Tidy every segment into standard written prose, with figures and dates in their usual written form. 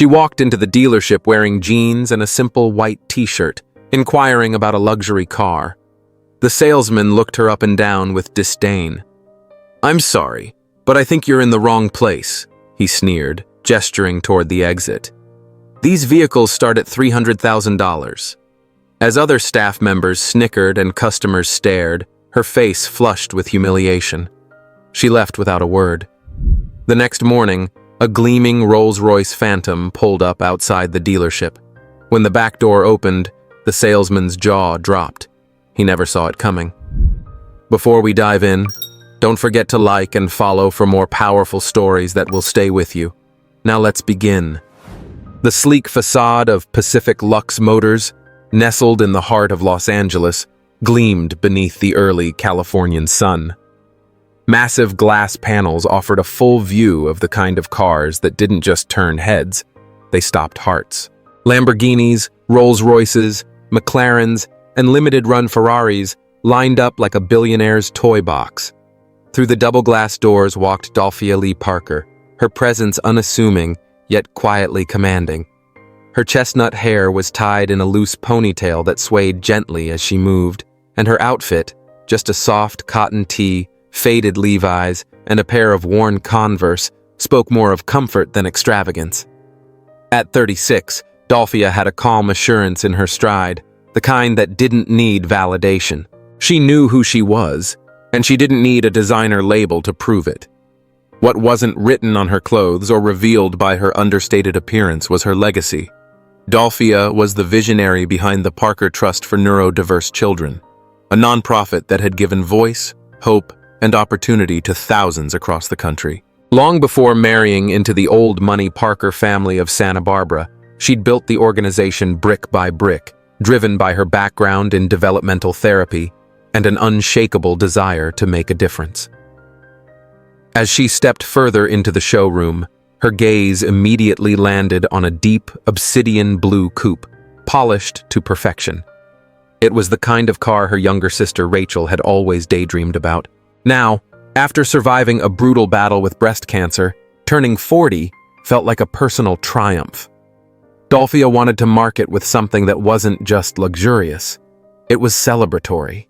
She walked into the dealership wearing jeans and a simple white t-shirt, inquiring about a luxury car. The salesman looked her up and down with disdain. "I'm sorry, but I think you're in the wrong place," he sneered, gesturing toward the exit. "These vehicles start at $300,000. As other staff members snickered and customers stared, her face flushed with humiliation. She left without a word. The next morning, a gleaming Rolls-Royce Phantom pulled up outside the dealership. When the back door opened, the salesman's jaw dropped. He never saw it coming. Before we dive in, don't forget to like and follow for more powerful stories that will stay with you. Now let's begin. The sleek facade of Pacific Lux Motors, nestled in the heart of Los Angeles, gleamed beneath the early Californian sun. Massive glass panels offered a full view of the kind of cars that didn't just turn heads, they stopped hearts. Lamborghinis, Rolls-Royces, McLarens, and limited-run Ferraris lined up like a billionaire's toy box. Through the double-glass doors walked Dolphia Lee Parker, her presence unassuming, yet quietly commanding. Her chestnut hair was tied in a loose ponytail that swayed gently as she moved, and her outfit, just a soft cotton tee, faded Levi's, and a pair of worn Converse, spoke more of comfort than extravagance. At 36, Dolphia had a calm assurance in her stride, the kind that didn't need validation. She knew who she was, and she didn't need a designer label to prove it. What wasn't written on her clothes or revealed by her understated appearance was her legacy. Dolphia was the visionary behind the Parker Trust for Neurodiverse Children, a nonprofit that had given voice, hope, and opportunity to thousands across the country. Long before marrying into the old money Parker family of Santa Barbara, she'd built the organization brick by brick, driven by her background in developmental therapy and an unshakable desire to make a difference. As she stepped further into the showroom, her gaze immediately landed on a deep, obsidian blue coupe, polished to perfection. It was the kind of car her younger sister Rachel had always daydreamed about. Now, after surviving a brutal battle with breast cancer, turning 40 felt like a personal triumph. Dolphia wanted to mark it with something that wasn't just luxurious. It was celebratory.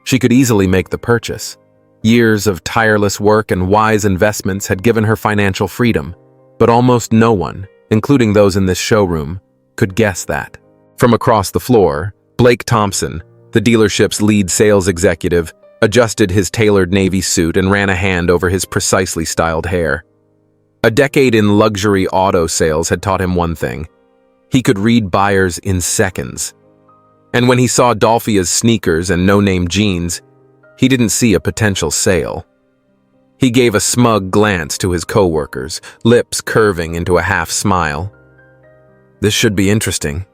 She could easily make the purchase. Years of tireless work and wise investments had given her financial freedom, but almost no one, including those in this showroom, could guess that. From across the floor, Blake Thompson, the dealership's lead sales executive, adjusted his tailored navy suit and ran a hand over his precisely styled hair. A decade in luxury auto sales had taught him one thing. He could read buyers in seconds. And when he saw Dolphia's sneakers and no-name jeans, he didn't see a potential sale. He gave a smug glance to his coworkers, lips curving into a half-smile. "This should be interesting.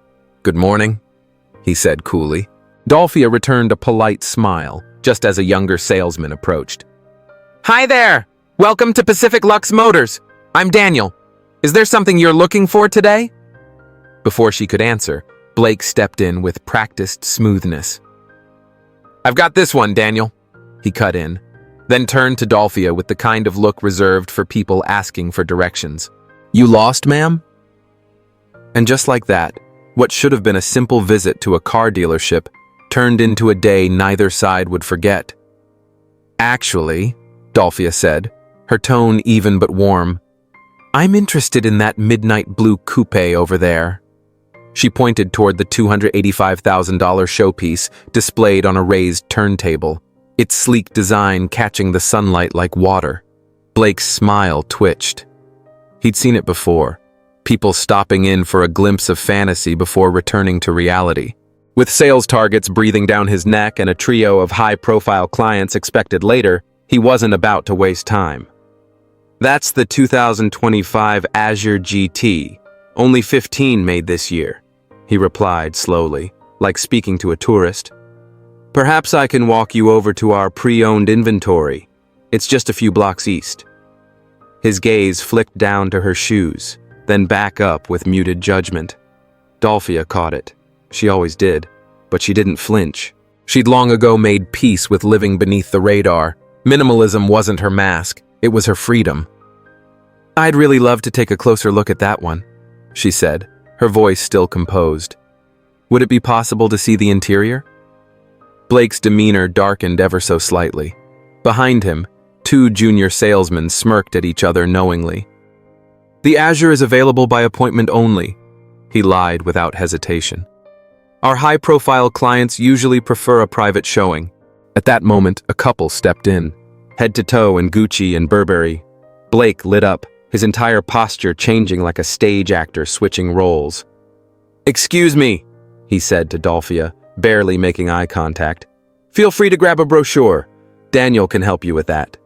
Good morning," he said coolly. Dolphia returned a polite smile, just as a younger salesman approached. "Hi there! Welcome to Pacific Lux Motors. I'm Daniel. Is there something you're looking for today?" Before she could answer, Blake stepped in with practiced smoothness. "I've got this one, Daniel," he cut in, then turned to Dolphia with the kind of look reserved for people asking for directions. "You lost, ma'am?" And just like that, what should have been a simple visit to a car dealership turned into a day neither side would forget. "Actually," Dolphia said, her tone even but warm, "I'm interested in that midnight blue coupe over there." She pointed toward the $285,000 showpiece displayed on a raised turntable, its sleek design catching the sunlight like water. Blake's smile twitched. He'd seen it before, people stopping in for a glimpse of fantasy before returning to reality. With sales targets breathing down his neck and a trio of high-profile clients expected later, he wasn't about to waste time. "That's the 2025 Azure GT, only 15 made this year," he replied slowly, like speaking to a tourist. "Perhaps I can walk you over to our pre-owned inventory. It's just a few blocks east." His gaze flicked down to her shoes, then back up with muted judgment. Dolphia caught it. She always did, but she didn't flinch. She'd long ago made peace with living beneath the radar. Minimalism wasn't her mask, it was her freedom. "I'd really love to take a closer look at that one," she said, her voice still composed. Would it be possible to see the interior? Blake's demeanor darkened ever so slightly. Behind him, two junior salesmen smirked at each other knowingly. The Azure is available by appointment only, he lied without hesitation. Our high-profile clients usually prefer a private showing. At that moment, a couple stepped in, head to toe in Gucci and Burberry. Blake lit up, his entire posture changing like a stage actor switching roles. "Excuse me," he said to Dolphia, barely making eye contact. "Feel free to grab a brochure. Daniel can help you with that."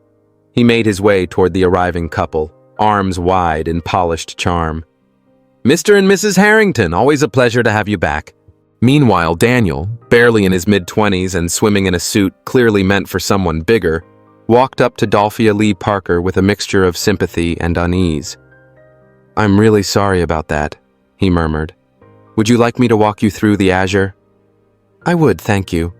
He made his way toward the arriving couple, arms wide in polished charm. "Mr. and Mrs. Harrington, always a pleasure to have you back." Meanwhile, Daniel, barely in his mid-20s and swimming in a suit clearly meant for someone bigger, walked up to Dolphia Lee Parker with a mixture of sympathy and unease. "I'm really sorry about that," he murmured. "Would you like me to walk you through the Azure?" "I would, thank you,"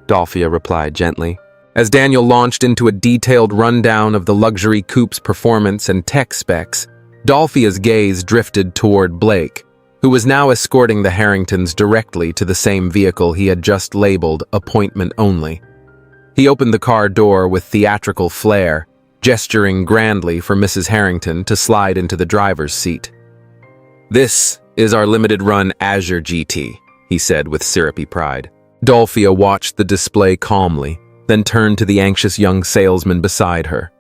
Dolphia replied gently. As Daniel launched into a detailed rundown of the luxury coupe's performance and tech specs, Dolphia's gaze drifted toward Blake, who was now escorting the Harringtons directly to the same vehicle he had just labeled appointment only. He opened the car door with theatrical flair, gesturing grandly for Mrs. Harrington to slide into the driver's seat. "This is our limited-run Azure GT," he said with syrupy pride. Dolphia watched the display calmly, then turned to the anxious young salesman beside her.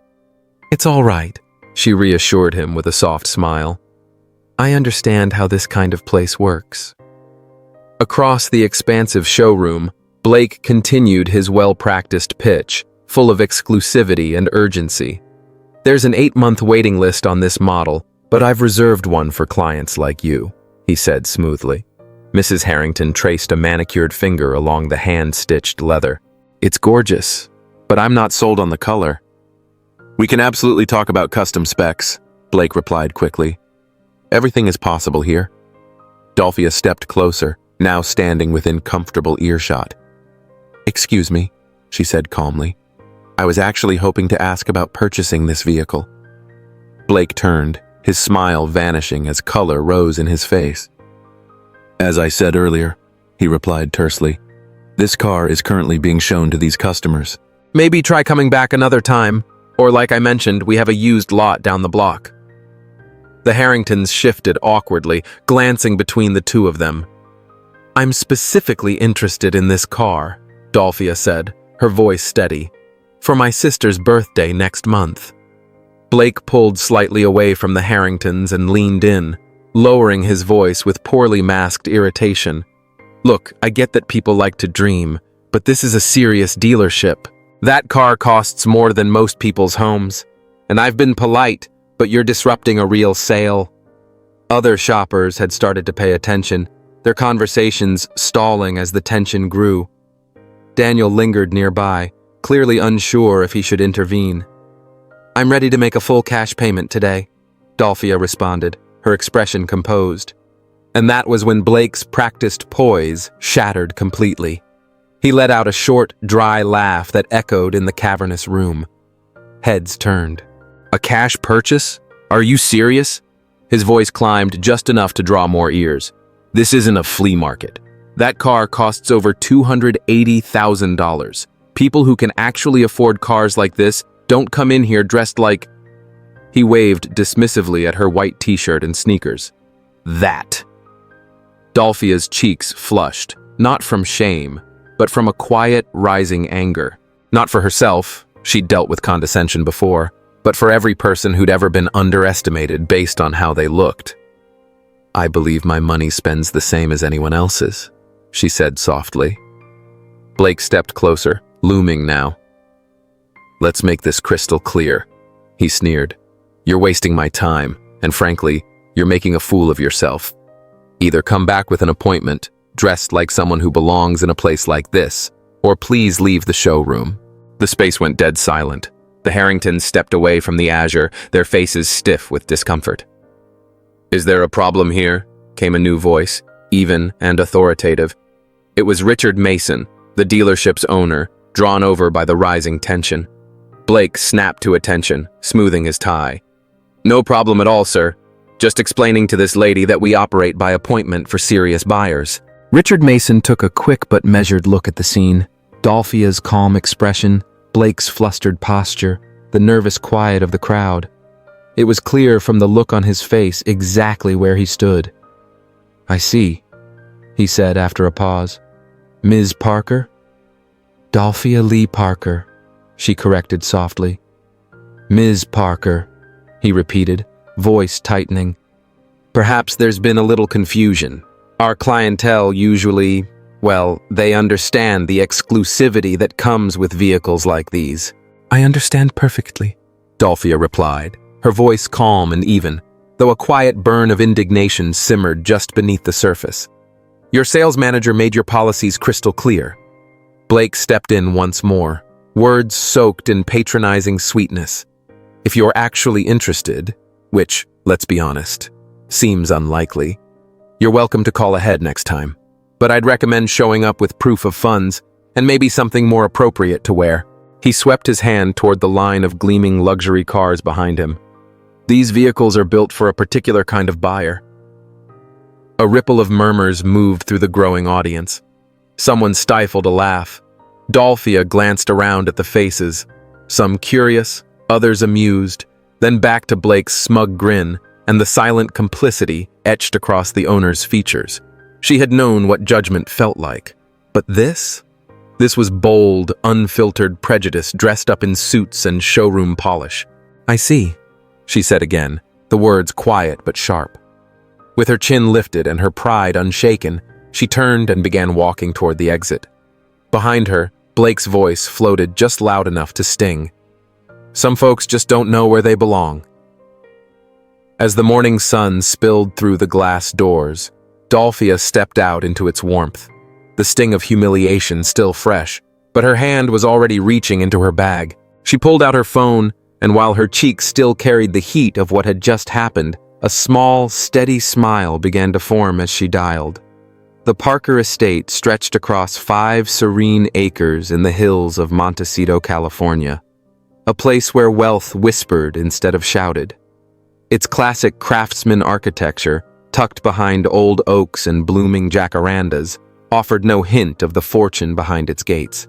"It's all right," she reassured him with a soft smile. "I understand how this kind of place works." Across the expansive showroom, Blake continued his well-practiced pitch, full of exclusivity and urgency. "There's an 8-month waiting list on this model, but I've reserved one for clients like you," he said smoothly. Mrs. Harrington traced a manicured finger along the hand-stitched leather. "It's gorgeous, but I'm not sold on the color." "We can absolutely talk about custom specs," Blake replied quickly. "Everything is possible here." Dolphia stepped closer, now standing within comfortable earshot. "Excuse me," she said calmly. "I was actually hoping to ask about purchasing this vehicle." Blake turned, his smile vanishing as color rose in his face. "As I said earlier," he replied tersely, "this car is currently being shown to these customers." "Maybe try coming back another time, or like I mentioned, we have a used lot down the block." The Harringtons shifted awkwardly, glancing between the two of them. "I'm specifically interested in this car," Dolphia said, her voice steady, "for my sister's birthday next month." Blake pulled slightly away from the Harringtons and leaned in, lowering his voice with poorly masked irritation. "Look, I get that people like to dream, but this is a serious dealership. That car costs more than most people's homes, and I've been polite, but you're disrupting a real sale." Other shoppers had started to pay attention, their conversations stalling as the tension grew. Daniel lingered nearby, clearly unsure if he should intervene. "I'm ready to make a full cash payment today," Dolphia responded, her expression composed. And that was when Blake's practiced poise shattered completely. He let out a short, dry laugh that echoed in the cavernous room. Heads turned. "A cash purchase? Are you serious?" His voice climbed just enough to draw more ears. "This isn't a flea market. That car costs over $280,000. People who can actually afford cars like this don't come in here dressed like—" He waved dismissively at her white t-shirt and sneakers. "That." Dolphia's cheeks flushed, not from shame, but from a quiet, rising anger. Not for herself, she'd dealt with condescension before, but for every person who'd ever been underestimated based on how they looked. "I believe my money spends the same as anyone else's," she said softly. Blake stepped closer, looming now. "Let's make this crystal clear," he sneered. "You're wasting my time, and frankly, you're making a fool of yourself. Either come back with an appointment, dressed like someone who belongs in a place like this, or please leave the showroom." The space went dead silent. The Harringtons stepped away from the Azure, their faces stiff with discomfort. "Is there a problem here?" came a new voice, even and authoritative. It was Richard Mason, the dealership's owner, drawn over by the rising tension. Blake snapped to attention, smoothing his tie. "No problem at all, sir. Just explaining to this lady that we operate by appointment for serious buyers. Richard Mason took a quick but measured look at the scene. Dolphia's calm expression, Blake's flustered posture, the nervous quiet of the crowd. It was clear from the look on his face exactly where he stood. "I see," he said after a pause. "Ms. Parker?" "Dolphia Lee Parker," she corrected softly. "Ms. Parker," he repeated, voice tightening. "Perhaps there's been a little confusion. Our clientele usually, well, they understand the exclusivity that comes with vehicles like these." "I understand perfectly," Dolphia replied, her voice calm and even, though a quiet burn of indignation simmered just beneath the surface. "Your sales manager made your policies crystal clear." Blake stepped in once more, words soaked in patronizing sweetness. "If you're actually interested, which, let's be honest, seems unlikely, you're welcome to call ahead next time. But I'd recommend showing up with proof of funds and maybe something more appropriate to wear." He swept his hand toward the line of gleaming luxury cars behind him. "These vehicles are built for a particular kind of buyer." A ripple of murmurs moved through the growing audience. Someone stifled a laugh. Dolphia glanced around at the faces, some curious, others amused, then back to Blake's smug grin and the silent complicity etched across the owner's features. She had known what judgment felt like. But this? This was bold, unfiltered prejudice dressed up in suits and showroom polish. "I see," she said again, the words quiet but sharp. With her chin lifted and her pride unshaken, she turned and began walking toward the exit. Behind her, Blake's voice floated just loud enough to sting. "Some folks just don't know where they belong." As the morning sun spilled through the glass doors, Dolphia stepped out into its warmth, the sting of humiliation still fresh, but her hand was already reaching into her bag. She pulled out her phone, and while her cheeks still carried the heat of what had just happened, a small, steady smile began to form as she dialed. The Parker estate stretched across 5 serene acres in the hills of Montecito, California, a place where wealth whispered instead of shouted. Its classic craftsman architecture, tucked behind old oaks and blooming jacarandas, offered no hint of the fortune behind its gates.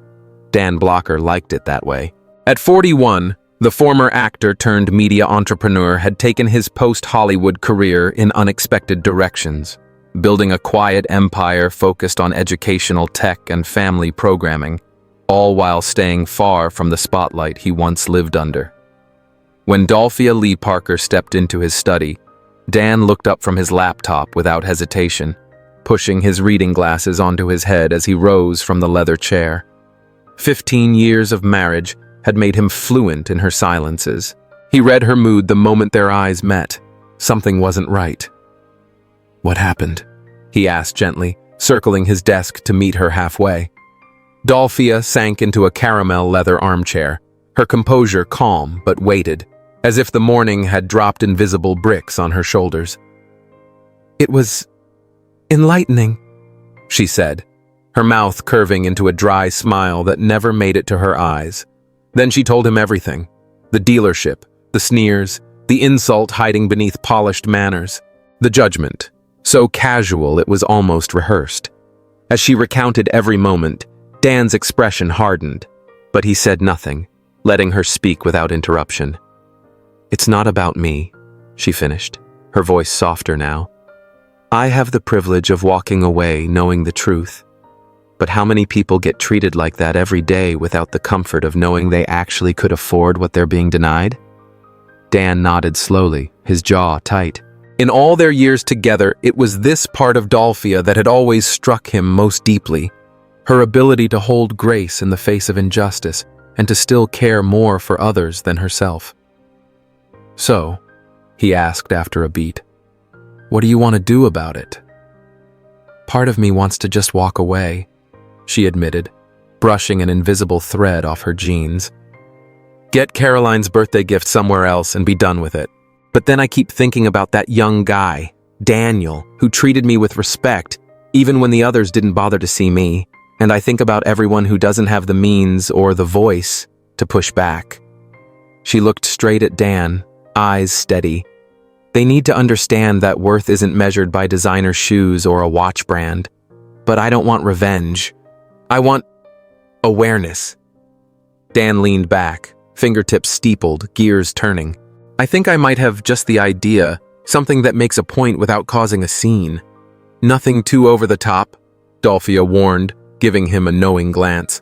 Dan Blcoker liked it that way. At 41, the former actor turned media entrepreneur had taken his post-Hollywood career in unexpected directions, building a quiet empire focused on educational tech and family programming, all while staying far from the spotlight he once lived under. When Dolphia Lee Parker stepped into his study, Dan looked up from his laptop without hesitation, pushing his reading glasses onto his head as he rose from the leather chair. 15 years of marriage had made him fluent in her silences. He read her mood the moment their eyes met. Something wasn't right. "What happened?" he asked gently, circling his desk to meet her halfway. Dolphia sank into a caramel leather armchair, her composure calm but weighted, as if the morning had dropped invisible bricks on her shoulders. "It was enlightening," she said, her mouth curving into a dry smile that never made it to her eyes. Then she told him everything: the dealership, the sneers, the insult hiding beneath polished manners, the judgment, so casual it was almost rehearsed. As she recounted every moment, Dan's expression hardened, but he said nothing, letting her speak without interruption. "It's not about me," she finished, her voice softer now. "I have the privilege of walking away knowing the truth. But how many people get treated like that every day without the comfort of knowing they actually could afford what they're being denied?" Dan nodded slowly, his jaw tight. In all their years together, it was this part of Dolphia that had always struck him most deeply. Her ability to hold grace in the face of injustice and to still care more for others than herself. "So," he asked after a beat, "what do you want to do about it?" "Part of me wants to just walk away," she admitted, brushing an invisible thread off her jeans. "Get Caroline's birthday gift somewhere else and be done with it. But then I keep thinking about that young guy, Daniel, who treated me with respect, even when the others didn't bother to see me. And I think about everyone who doesn't have the means or the voice to push back." She looked straight at Dan, eyes steady. They need to understand that worth isn't measured by designer shoes or a watch brand. But I don't want revenge. I want awareness. Dan leaned back, fingertips steepled, gears turning. I think I might have just the idea, something that makes a point without causing a scene. Nothing too over the top, Dolphia warned, giving him a knowing glance.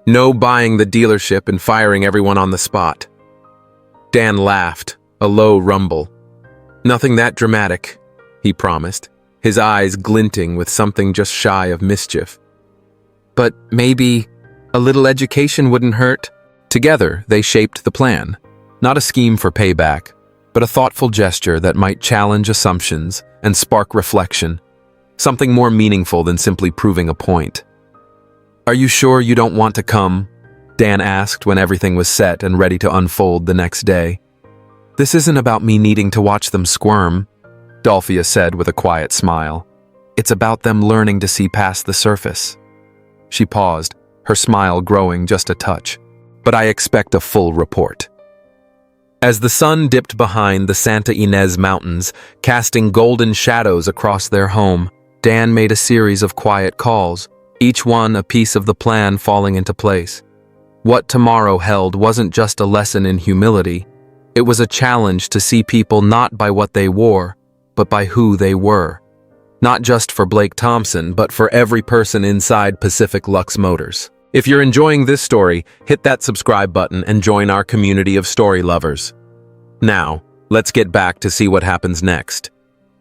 No buying the dealership and firing everyone on the spot. Dan laughed, a low rumble. Nothing that dramatic, he promised, his eyes glinting with something just shy of mischief. But maybe a little education wouldn't hurt. Together, they shaped the plan. Not a scheme for payback, but a thoughtful gesture that might challenge assumptions and spark reflection. Something more meaningful than simply proving a point. Are you sure you don't want to come? Dan asked when everything was set and ready to unfold the next day. This isn't about me needing to watch them squirm, Dolphia said with a quiet smile. It's about them learning to see past the surface. She paused, her smile growing just a touch. But I expect a full report. As the sun dipped behind the Santa Ynez Mountains, casting golden shadows across their home, Dan made a series of quiet calls, each one a piece of the plan falling into place. What tomorrow held wasn't just a lesson in humility. It was a challenge to see people not by what they wore, but by who they were. Not just for Blake Thompson, but for every person inside Pacific Lux Motors. If you're enjoying this story, hit that subscribe button and join our community of story lovers. Now, let's get back to see what happens next.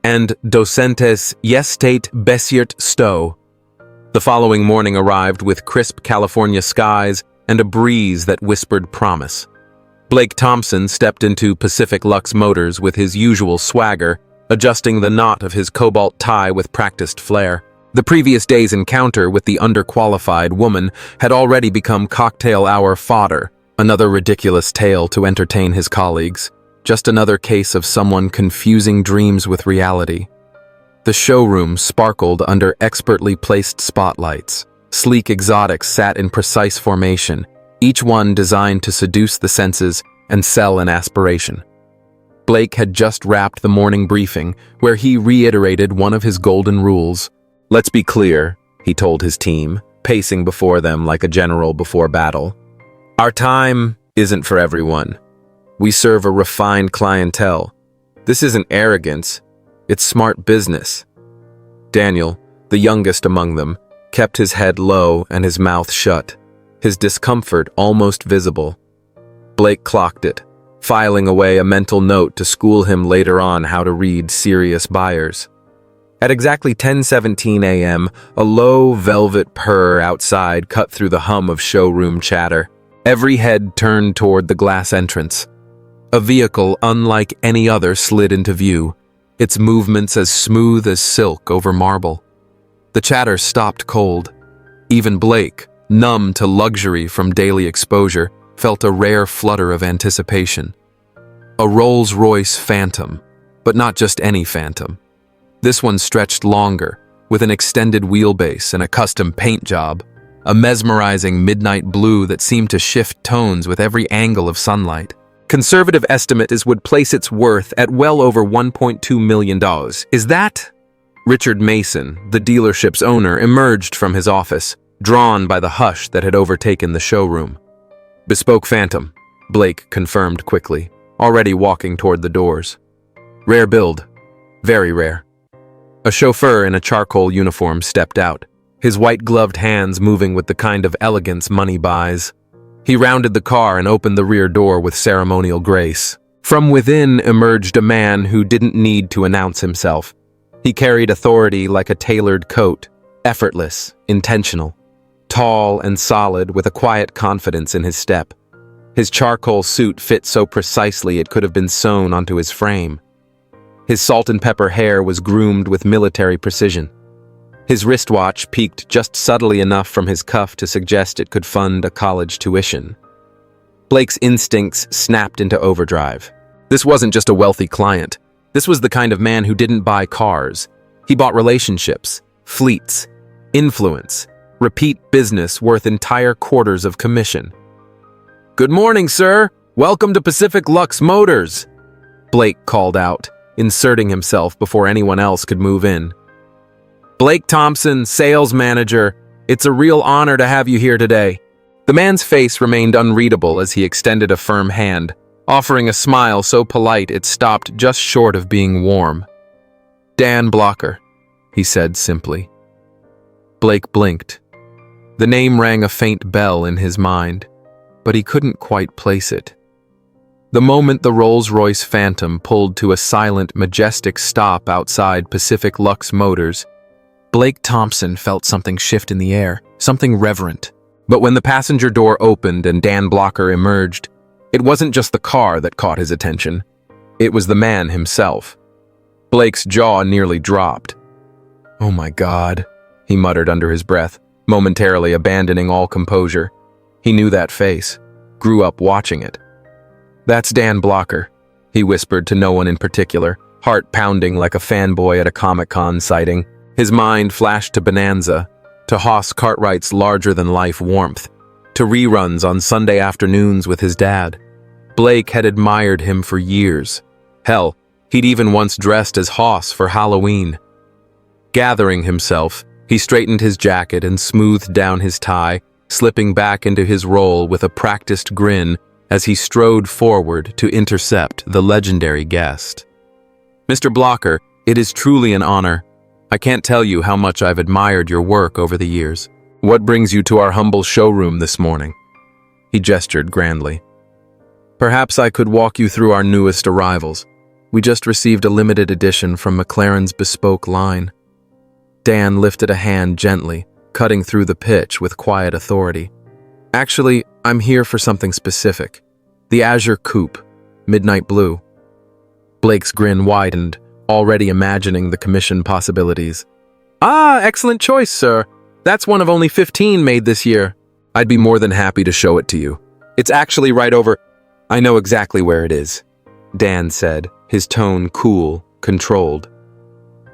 And docentes yestate besiert sto. The following morning arrived with crisp California skies and a breeze that whispered promise. Blake Thompson stepped into Pacific Lux Motors with his usual swagger, adjusting the knot of his cobalt tie with practiced flair. The previous day's encounter with the underqualified woman had already become cocktail hour fodder, another ridiculous tale to entertain his colleagues, just another case of someone confusing dreams with reality. The showroom sparkled under expertly placed spotlights. Sleek exotics sat in precise formation, each one designed to seduce the senses and sell an aspiration. Blake had just wrapped the morning briefing, where he reiterated one of his golden rules. Let's be clear, he told his team, pacing before them like a general before battle. Our time isn't for everyone. We serve a refined clientele. This isn't arrogance, it's smart business. Daniel, the youngest among them, kept his head low and his mouth shut, his discomfort almost visible. Blake clocked it, filing away a mental note to school him later on how to read serious buyers. At exactly 10:17 a.m., a low velvet purr outside cut through the hum of showroom chatter. Every head turned toward the glass entrance. A vehicle unlike any other slid into view, its movements as smooth as silk over marble. The chatter stopped cold. Even Blake, numb to luxury from daily exposure, felt a rare flutter of anticipation. A Rolls-Royce Phantom, but not just any Phantom. This one stretched longer, with an extended wheelbase and a custom paint job, a mesmerizing midnight blue that seemed to shift tones with every angle of sunlight. Conservative estimate would place its worth at well over $1.2 million. Is that? Richard Mason, the dealership's owner, emerged from his office, drawn by the hush that had overtaken the showroom. Bespoke Phantom, Blake confirmed quickly, already walking toward the doors. Rare build. Very rare. A chauffeur in a charcoal uniform stepped out, his white-gloved hands moving with the kind of elegance money buys. He rounded the car and opened the rear door with ceremonial grace. From within emerged a man who didn't need to announce himself. He carried authority like a tailored coat, effortless, intentional. Tall and solid, with a quiet confidence in his step. His charcoal suit fit so precisely it could have been sewn onto his frame. His salt and pepper hair was groomed with military precision. His wristwatch peeked just subtly enough from his cuff to suggest it could fund a college tuition. Blake's instincts snapped into overdrive. This wasn't just a wealthy client. This was the kind of man who didn't buy cars. He bought relationships, fleets, influence, repeat business worth entire quarters of commission. "Good morning, sir. Welcome to Pacific Lux Motors," Blake called out, inserting himself before anyone else could move in. "Blake Thompson, sales manager. It's a real honor to have you here today." The man's face remained unreadable as he extended a firm hand, offering a smile so polite it stopped just short of being warm. "Dan Blcoker," he said simply. Blake blinked. The name rang a faint bell in his mind, but he couldn't quite place it. The moment the Rolls-Royce Phantom pulled to a silent, majestic stop outside Pacific Lux Motors, Blake Thompson felt something shift in the air, something reverent. But when the passenger door opened and Dan Blcoker emerged, it wasn't just the car that caught his attention. It was the man himself. Blake's jaw nearly dropped. "Oh my God," he muttered under his breath, momentarily abandoning all composure. He knew that face, grew up watching it. "That's Dan Blcoker," he whispered to no one in particular, heart pounding like a fanboy at a Comic-Con sighting. His mind flashed to Bonanza, to Hoss Cartwright's larger-than-life warmth, to reruns on Sunday afternoons with his dad. Blake had admired him for years. Hell, he'd even once dressed as Hoss for Halloween. Gathering himself, he straightened his jacket and smoothed down his tie, slipping back into his role with a practiced grin as he strode forward to intercept the legendary guest. "Mr. Blcoker, it is truly an honor. I can't tell you how much I've admired your work over the years. What brings you to our humble showroom this morning?" He gestured grandly. "Perhaps I could walk you through our newest arrivals. We just received a limited edition from McLaren's bespoke line." Dan lifted a hand gently, cutting through the pitch with quiet authority. "Actually, I'm here for something specific. The Azure Coupe, midnight blue." Blake's grin widened, already imagining the commission possibilities. "Ah, excellent choice, sir. That's one of only 15 made this year. I'd be more than happy to show it to you. It's actually right over—" "I know exactly where it is," Dan said, his tone cool, controlled.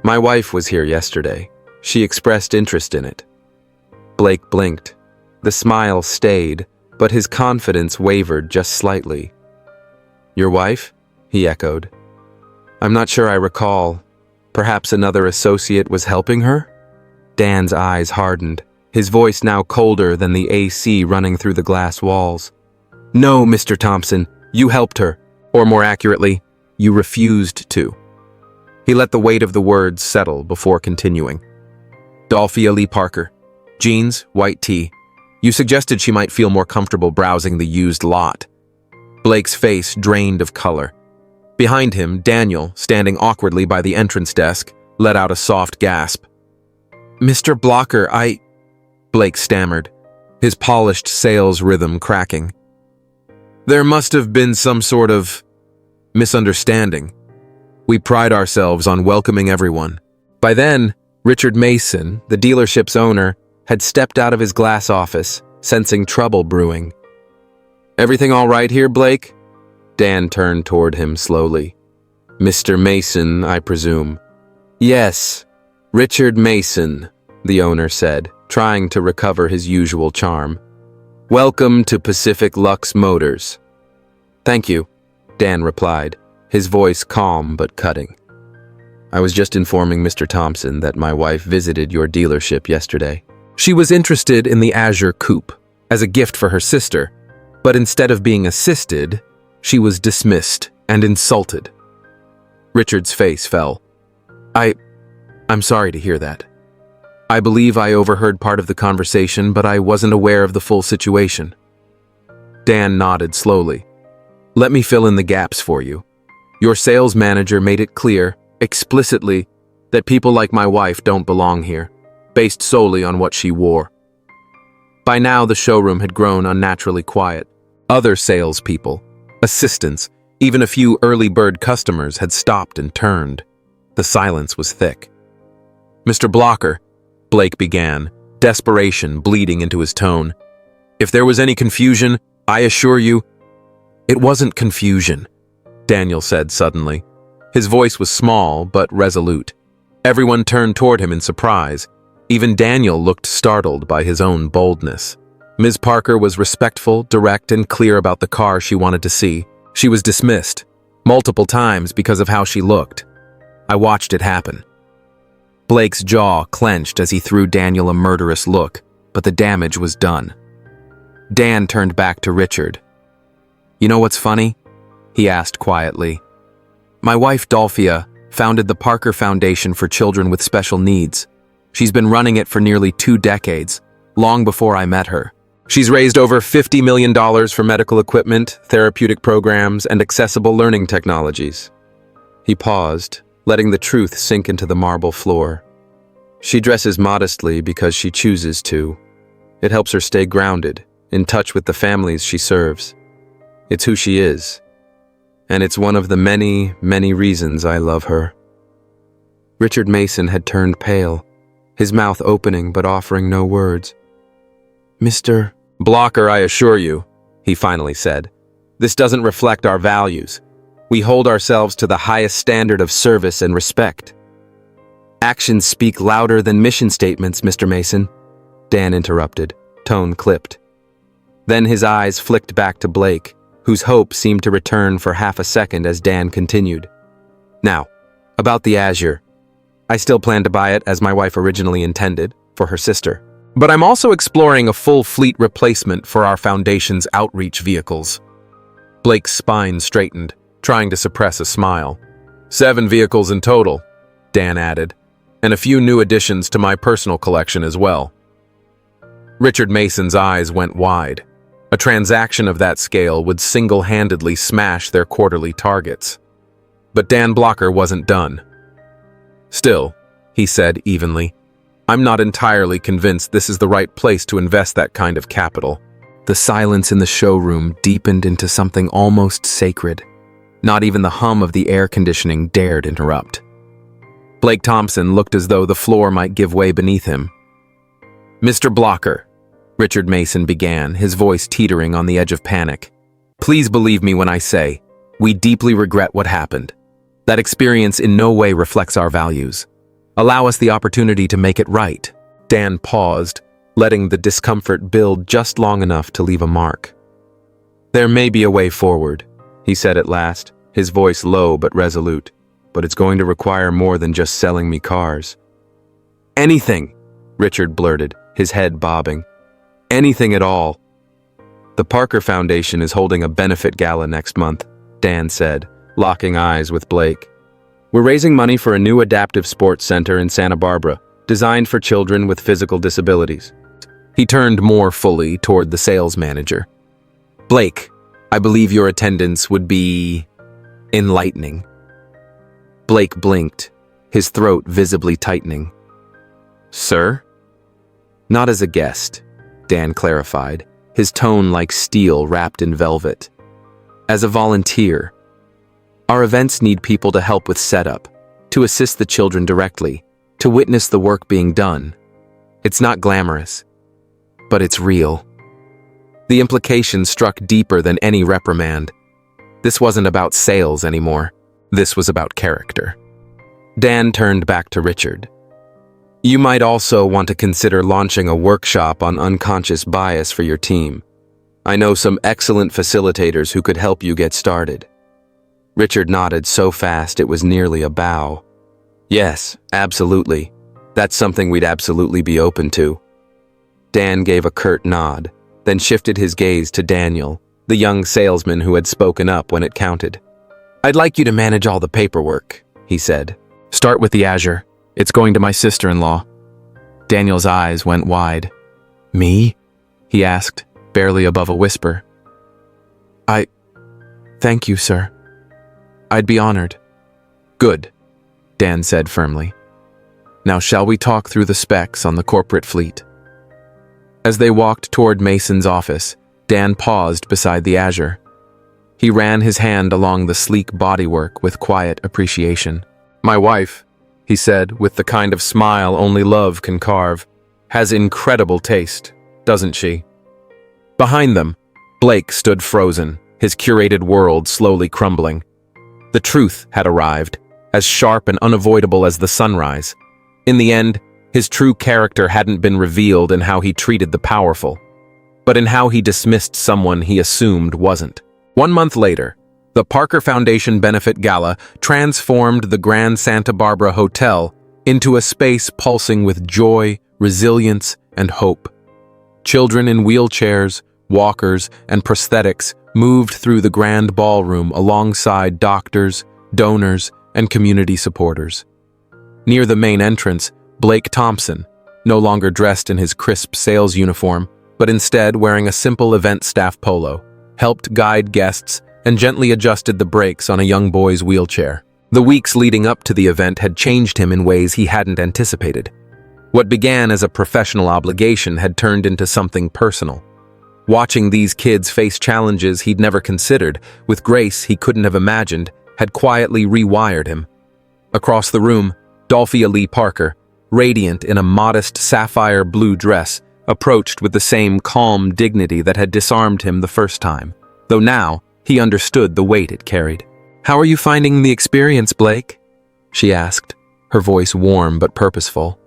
"My wife was here yesterday. She expressed interest in it." Blake blinked. The smile stayed, but his confidence wavered just slightly. "Your wife?" he echoed. "I'm not sure I recall. Perhaps another associate was helping her?" Dan's eyes hardened, his voice now colder than the AC running through the glass walls. "No, Mr. Thompson, you helped her. Or more accurately, you refused to." He let the weight of the words settle before continuing. "Dolphia Lee Parker. Jeans, white tee. You suggested she might feel more comfortable browsing the used lot." Blake's face drained of color. Behind him, Daniel, standing awkwardly by the entrance desk, let out a soft gasp. "Mr. Blcoker, Blake stammered, his polished sales rhythm cracking. "There must have been some sort of misunderstanding. We pride ourselves on welcoming everyone." By then, Richard Mason, the dealership's owner, had stepped out of his glass office, sensing trouble brewing. "Everything all right here, Blake?" Dan turned toward him slowly. "Mr. Mason, I presume." "Yes, Richard Mason," the owner said, trying to recover his usual charm. "Welcome to Pacific Lux Motors." "Thank you," Dan replied, his voice calm but cutting. "I was just informing Mr. Thompson that my wife visited your dealership yesterday. She was interested in the Azure Coupe as a gift for her sister, but instead of being assisted, she was dismissed and insulted." Richard's face fell. I'm sorry to hear that. I believe I overheard part of the conversation, but I wasn't aware of the full situation." Dan nodded slowly. "Let me fill in the gaps for you. Your sales manager made it clear, explicitly, that people like my wife don't belong here, based solely on what she wore." By now, the showroom had grown unnaturally quiet. Other salespeople, assistants, even a few early bird customers had stopped and turned. The silence was thick. "Mr. Blcoker," Blake began, desperation bleeding into his tone. "If there was any confusion, I assure you—" "It wasn't confusion," Daniel said suddenly. His voice was small but resolute. Everyone turned toward him in surprise. Even Daniel looked startled by his own boldness. Ms. Parker was respectful, direct, and clear about the car she wanted to see. She was dismissed multiple times because of how she looked. I watched it happen. Blake's jaw clenched as he threw Daniel a murderous look, but the damage was done. Dan turned back to Richard. "You know what's funny?" he asked quietly. "My wife, Dolphia, founded the Parker Foundation for Children with Special Needs. She's been running it for nearly 2 decades, long before I met her. She's raised over $50 million for medical equipment, therapeutic programs, and accessible learning technologies." He paused, letting the truth sink into the marble floor. "She dresses modestly because she chooses to. It helps her stay grounded, in touch with the families she serves. It's who she is. And it's one of the many, many reasons I love her." Richard Mason had turned pale, his mouth opening but offering no words. "Mr. Blcoker, I assure you," he finally said, "this doesn't reflect our values. We hold ourselves to the highest standard of service and respect." "Actions speak louder than mission statements, Mr. Mason," Dan interrupted, tone clipped. Then his eyes flicked back to Blake, whose hope seemed to return for half a second as Dan continued. "Now, about the Azure. I still plan to buy it as my wife originally intended, for her sister. But I'm also exploring a full fleet replacement for our Foundation's outreach vehicles." Blake's spine straightened, trying to suppress a smile. 7 vehicles in total," Dan added, "and a few new additions to my personal collection as well." Richard Mason's eyes went wide. A transaction of that scale would single-handedly smash their quarterly targets. But Dan Blcoker wasn't done. "Still," he said evenly, "I'm not entirely convinced this is the right place to invest that kind of capital." The silence in the showroom deepened into something almost sacred. Not even the hum of the air conditioning dared interrupt. Blake Thompson looked as though the floor might give way beneath him. "Mr. Blcoker," Richard Mason began, his voice teetering on the edge of panic, "please believe me when I say, we deeply regret what happened. That experience in no way reflects our values. Allow us the opportunity to make it right." Dan paused, letting the discomfort build just long enough to leave a mark. "There may be a way forward," he said at last, his voice low but resolute, "but it's going to require more than just selling me cars." "Anything," Richard blurted, his head bobbing. "Anything at all." "The Parker Foundation is holding a benefit gala next month," Dan said, locking eyes with Blake. "We're raising money for a new adaptive sports center in Santa Barbara, designed for children with physical disabilities." He turned more fully toward the sales manager. "Blake, I believe your attendance would be enlightening." Blake blinked, his throat visibly tightening. "Sir?" "Not as a guest," Dan clarified, his tone like steel wrapped in velvet. "As a volunteer. Our events need people to help with setup, to assist the children directly, to witness the work being done. It's not glamorous, but it's real." The implication struck deeper than any reprimand. This wasn't about sales anymore. This was about character. Dan turned back to Richard. "You might also want to consider launching a workshop on unconscious bias for your team. I know some excellent facilitators who could help you get started." Richard nodded so fast it was nearly a bow. "Yes, absolutely. That's something we'd absolutely be open to." Dan gave a curt nod, then shifted his gaze to Daniel, the young salesman who had spoken up when it counted. "I'd like you to manage all the paperwork," he said. "Start with the Azure. It's going to my sister-in-law." Daniel's eyes went wide. "Me?" he asked, barely above a whisper. Thank you, sir. I'd be honored." "Good," Dan said firmly. "Now shall we talk through the specs on the corporate fleet?" As they walked toward Mason's office, Dan paused beside the Azure. He ran his hand along the sleek bodywork with quiet appreciation. "My wife," he said with the kind of smile only love can carve, "has incredible taste, doesn't she?" Behind them, Blake stood frozen, his curated world slowly crumbling. The truth had arrived, as sharp and unavoidable as the sunrise. In the end, his true character hadn't been revealed in how he treated the powerful, but in how he dismissed someone he assumed wasn't. 1 month later, The Parker Foundation Benefit Gala transformed the Grand Santa Barbara Hotel into a space pulsing with joy, resilience, and hope. Children in wheelchairs, walkers, and prosthetics moved through the grand ballroom alongside doctors, donors, and community supporters. Near the main entrance, Blake Thompson, no longer dressed in his crisp sales uniform, but instead wearing a simple event staff polo, helped guide guests and gently adjusted the brakes on a young boy's wheelchair. The weeks leading up to the event had changed him in ways he hadn't anticipated. What began as a professional obligation had turned into something personal. Watching these kids face challenges he'd never considered, with grace he couldn't have imagined, had quietly rewired him. Across the room, Dolphia Lee Parker, radiant in a modest sapphire blue dress, approached with the same calm dignity that had disarmed him the first time, though now he understood the weight it carried. "How are you finding the experience, Blake?" she asked, her voice warm but purposeful.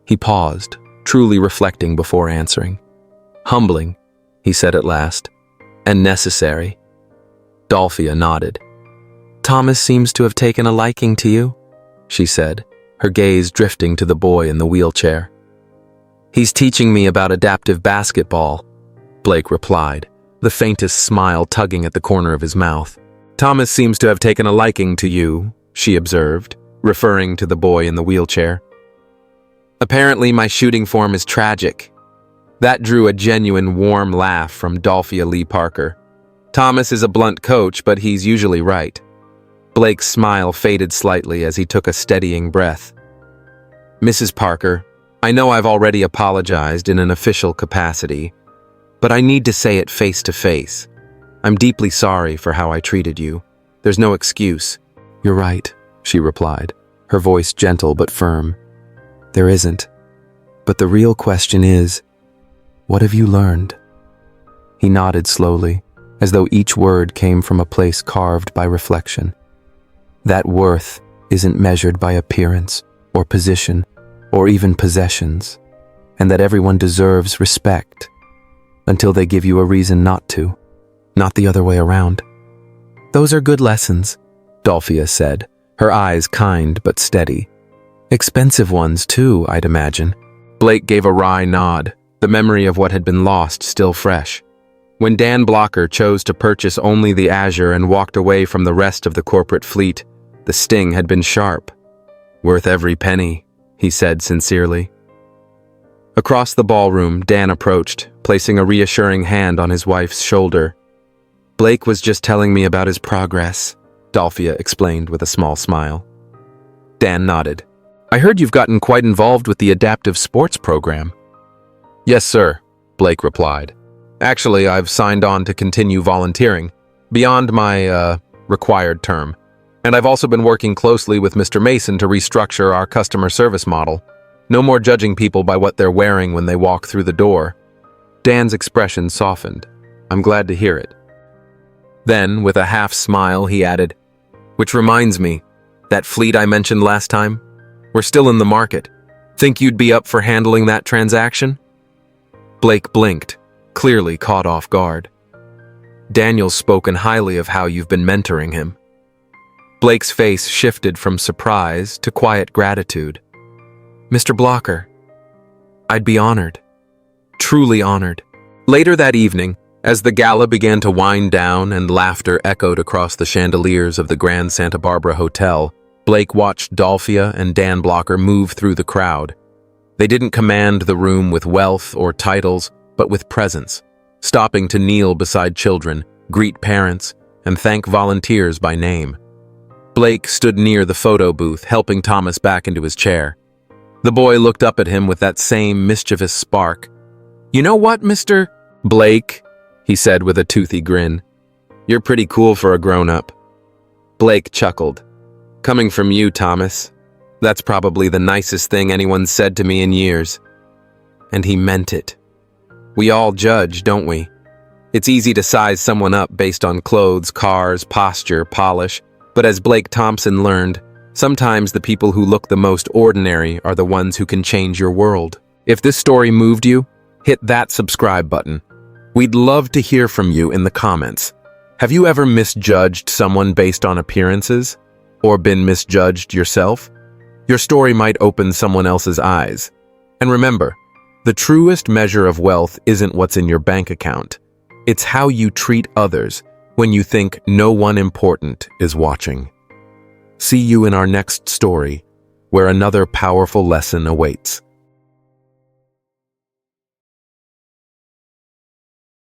He paused, truly reflecting before answering. "Humbling," he said at last, "and necessary." Dolphia nodded. "Thomas seems to have taken a liking to you," she said, her gaze drifting to the boy in the wheelchair. "He's teaching me about adaptive basketball," Blake replied, the faintest smile tugging at the corner of his mouth. "Thomas seems to have taken a liking to you," she observed, referring to the boy in the wheelchair. "Apparently my shooting form is tragic." That drew a genuine warm laugh from Dolphia Lee Parker. "Thomas is a blunt coach, but he's usually right." Blake's smile faded slightly as he took a steadying breath. "Mrs. Parker, I know I've already apologized in an official capacity, but I need to say it face to face. I'm deeply sorry for how I treated you. There's no excuse." "You're right," she replied, her voice gentle but firm. "There isn't. But the real question is, what have you learned?" He nodded slowly, as though each word came from a place carved by reflection. That worth isn't measured by appearance or position or even possessions, and that everyone deserves respect until they give you a reason not to, not the other way around. "Those are good lessons," Dolphia said, her eyes kind but steady. "Expensive ones too, I'd imagine." Blake gave a wry nod, the memory of what had been lost still fresh. When Dan Blcoker chose to purchase only the Azure and walked away from the rest of the corporate fleet, the sting had been sharp. "Worth every penny," he said sincerely. Across the ballroom, Dan approached, placing a reassuring hand on his wife's shoulder. "Blake was just telling me about his progress," Dolphia explained with a small smile. Dan nodded. "I heard you've gotten quite involved with the adaptive sports program." "Yes, sir," Blake replied. "Actually, I've signed on to continue volunteering, beyond my, required term. And I've also been working closely with Mr. Mason to restructure our customer service model. No more judging people by what they're wearing when they walk through the door." Dan's expression softened. "I'm glad to hear it." Then, with a half smile, he added, "Which reminds me, that fleet I mentioned last time? We're still in the market. Think you'd be up for handling that transaction?" Blake blinked, clearly caught off guard. "Daniel's spoken highly of how you've been mentoring him." Blake's face shifted from surprise to quiet gratitude. "Mr. Blcoker, I'd be honored. Truly honored." Later that evening, as the gala began to wind down and laughter echoed across the chandeliers of the Grand Santa Barbara Hotel, Blake watched Dolphia and Dan Blcoker move through the crowd. They didn't command the room with wealth or titles, but with presence, stopping to kneel beside children, greet parents, and thank volunteers by name. Blake stood near the photo booth, helping Thomas back into his chair. The boy looked up at him with that same mischievous spark. "You know what, Mr. Blake?" he said with a toothy grin. "You're pretty cool for a grown-up." Blake chuckled. "Coming from you, Thomas. That's probably the nicest thing anyone's said to me in years." And he meant it. We all judge, don't we? It's easy to size someone up based on clothes, cars, posture, polish, but as Blake Thompson learned, sometimes the people who look the most ordinary are the ones who can change your world. If this story moved you, hit that subscribe button. We'd love to hear from you in the comments. Have you ever misjudged someone based on appearances? Or been misjudged yourself? Your story might open someone else's eyes. And remember, the truest measure of wealth isn't what's in your bank account. It's how you treat others when you think no one important is watching. See you in our next story, where another powerful lesson awaits.